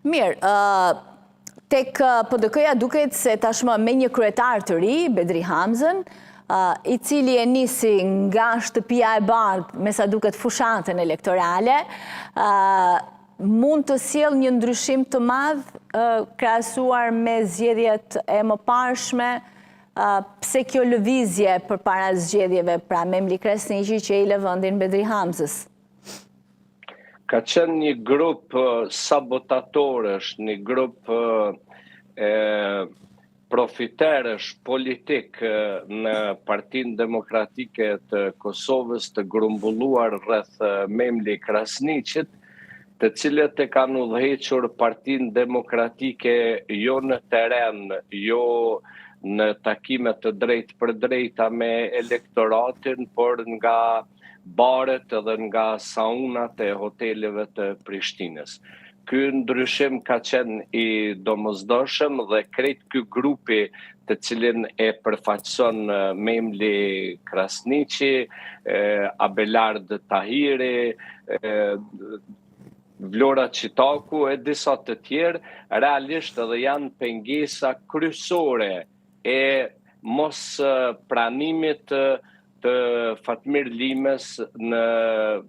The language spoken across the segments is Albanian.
Mirë, tek PDK-ja duket se tashmë me një kryetar të ri, Bedri Hamzën, i cili e nisi nga shtëpia e bardhë me sa duket fushatën elektorale, mund të sjell një ndryshim të madh krahasuar me zgjedhjet e mëparshme, pse kjo lëvizje përpara zgjedhjeve, pra Memli Krasniqi që i lë vendin Bedri Hamzës? Ka qenë një grup sabotatorësh, një grup profiterësh politik në Partinë Demokratike të Kosovës të grumbulluar rreth Memli Krasniqit, të cilët e kanë udhëhequr Partinë Demokratike jo në teren, jo në takime të drejtë për drejta me elektoratin, por nga baret edhe nga saunat e hoteleve të Prishtinës. Ky ndryshim ka qenë i domosdoshëm dhe krejt ky grupi të cilin e përfaqëson Memli Krasniqi, Abelard Tahiri, Vlora Qitaku e disa të tjerë, realisht edhe janë pengesa kryesore e mos pranimit të Fatmir Limës në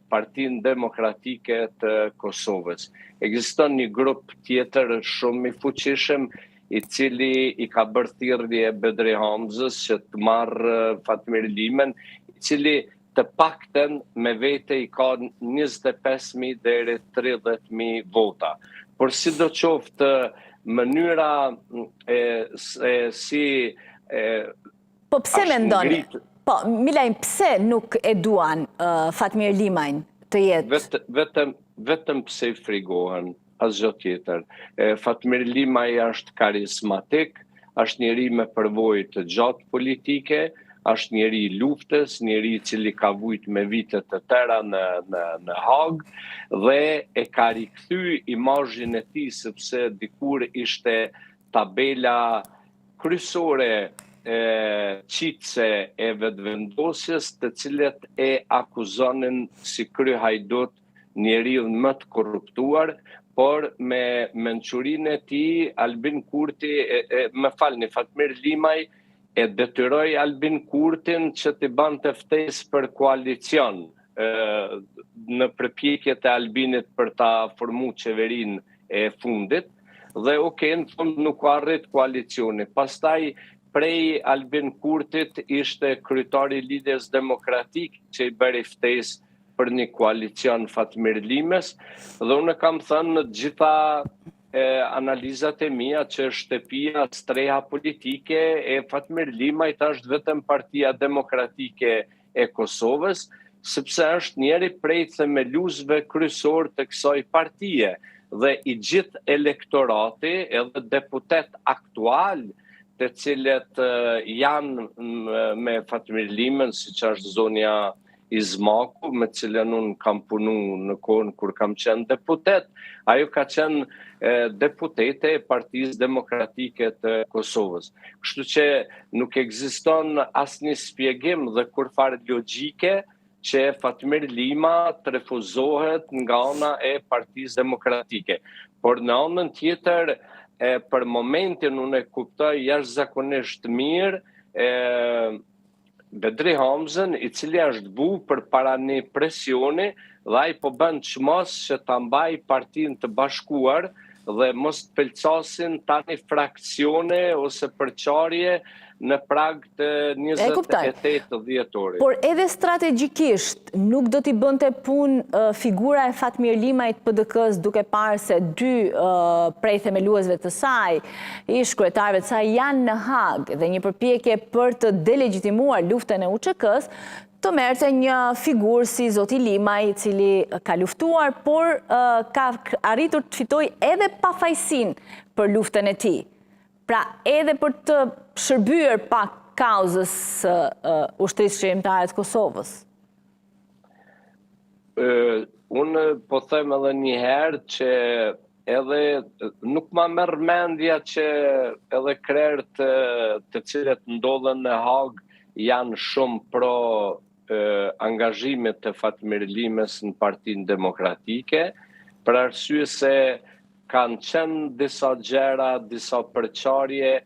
Partinë Demokratike të Kosovës. Ekziston një grup tjetër shumë i fuqishëm i cili i ka bërë thirrje Bedri Hamzës që të marrë Fatmir Limën, i cili të paktën me vete i ka 25.000 deri 30.000 vota. Por sidoqoftë mënyra si po pse mendoni? Po, Milajn, pse nuk e duan Fatmir Limajn të jetë? Vetëm pse i frigohen, asgjë tjetër. Fatmir Limaj është karizmatik, është njeri me përvojë të gjatë politike, është njeri i luftës, njeri i cili ka vujt me vite të tëra në Hag dhe e ka rikthy imazhin e tij sepse dikur ishte tabela kryesore qitse e vetëvendosjes të cilët e akuzonin si kryehajdut njeriu më të korruptuar, por me mençurinë e tij Albin Kurti, Fatmir Limaj e detyroi Albin Kurtin që t'i bante ftesë për koalicion në përpjekjet e Albinit për ta formuar qeverinë e fundit dhe në fund nuk arrit koalicioni. Pastaj prej Albin Kurtit ishte kryetari i Lidhjes Demokratike që i bëri ftesë për një koalicion Fatmir Limës dhe unë kam thënë në gjitha analizat e mia që shtëpia streha politike e Fatmir Limajt është vetëm Partia Demokratike e Kosovës, sepse është njeri prej themeluesve kryesor të kësaj partie dhe i gjithë elektorati edhe deputet aktual të cilët janë me Fatmir Limën, siç është zonja Izmaku, me cilën unë kam punu në kohën kur kam qenë deputet. Ajo ka qenë deputete e Partisë Demokratike të Kosovës. Kështu që nuk ekziston asnjë shpjegim dhe kurfar logjike që Fatmir Lima të refuzohet nga ana e Partisë Demokratike. Por në anën tjetër, për momentin unë e kuptoj jashtëzakonisht mirë Bedri Hamzën, i cili është bu për para një presioni dhe ai po bën çmos që ta mbaj Partinë të Bashkuar dhe mos të pelcasin tani fraksione ose përçarje në prag të 28 dhjetorit. Por edhe strategjikisht nuk do t'i bënte punë figura e Fatmir Limajt PDK-s duke parë se dy prej themeluesve të saj, ish kryetarëve të saj janë në Hag dhe një përpjekje për të delegitimuar luftën e UÇK-s, të merrte një figurë si zoti Limaj, i cili ka luftuar, por ka arritur të fitojë edhe pafajësinë për luftën e tij. Pra edhe për të shërbyer pak kauzës ushtrisë shërimtare të Kosovës. Unë po them edhe një herë që edhe nuk ma merr mendja që edhe krerët të cilët ndodhen në Hag janë shumë pro angazhimit të Fatmir Limës në Partinë Demokratike, për arsye se kanë qenë disa gjera, disa përqarje,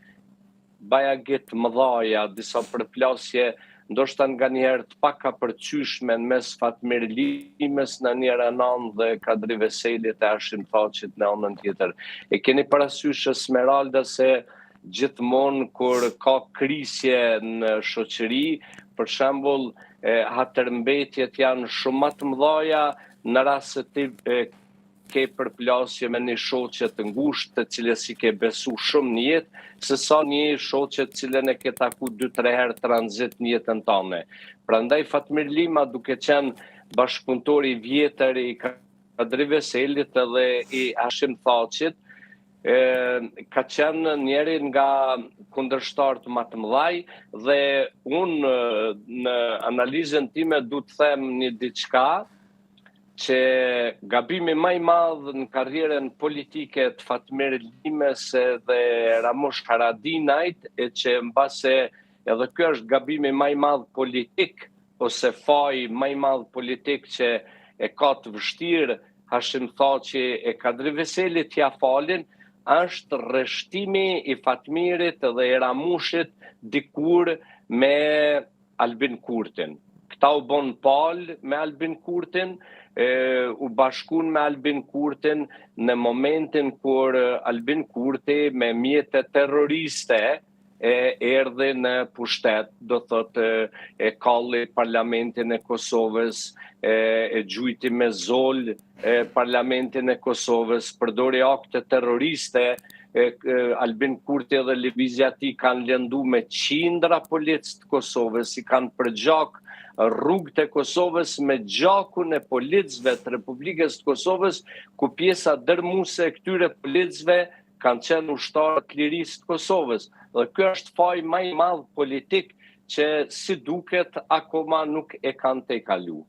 bajagit mëdhaja, disa përplasje, ndoshta nga njerë të paka përqyshme në mes Fatmir Limës në njëra anë dhe Kadri Veselit e Hashim Thaçit në anën tjetër. E keni parasysh Esmeralda se gjithmonë kur ka krisje në shoqëri, për shembull, hatërmbetjet janë shumë më të mëdha në rast se ti ke përplasje me një shoqe të ngushtë, të cilës i ke besu shumë në jetë, se sa një shoqe të cilën e ke taku 2-3 herë tranzit në jetën tënde. Prandaj Fatmir Lima, duke qenë bashkëpunëtor i vjetër i Kadri Veselit edhe i Hashim Thaçit, ka qenë njëri nga kundërshtarët më të mëdhaj dhe unë në analizën time du të them një diçka që gabimi më i madh në karrierën politike të Fatmir Limës dhe Ramush Haradinajt e që mbase edhe ky është gabimi më i madh politik ose faji më i madh politik që e ka të vështirë Hashim Thaçi e Kadri Veselit t'ia falin, është rreshtimi i Fatmirit dhe i Ramushit dikur me Albin Kurtin. Këta u bon palë me Albin Kurtin, u bashkun me Albin Kurtin në momentin kur Albin Kurti me mjete terroriste erdhi në pushtet, do thotë e kalli parlamentin e Kosovës, e gjujti me zol parlamentin e Kosovës, përdori akte terroriste, Albin Kurti dhe lëvizja e tij kanë lëndu me qindra policë të Kosovës, i kanë përgjak rrugët e Kosovës me gjakun e policëve të Republikës të Kosovës, ku pjesa dërmuese e këtyre policëve kanë qenë ushtarë të lirisë të Kosovës. Dhe kjo është faji më i madh politik që si duket akoma nuk e kanë tejkalu.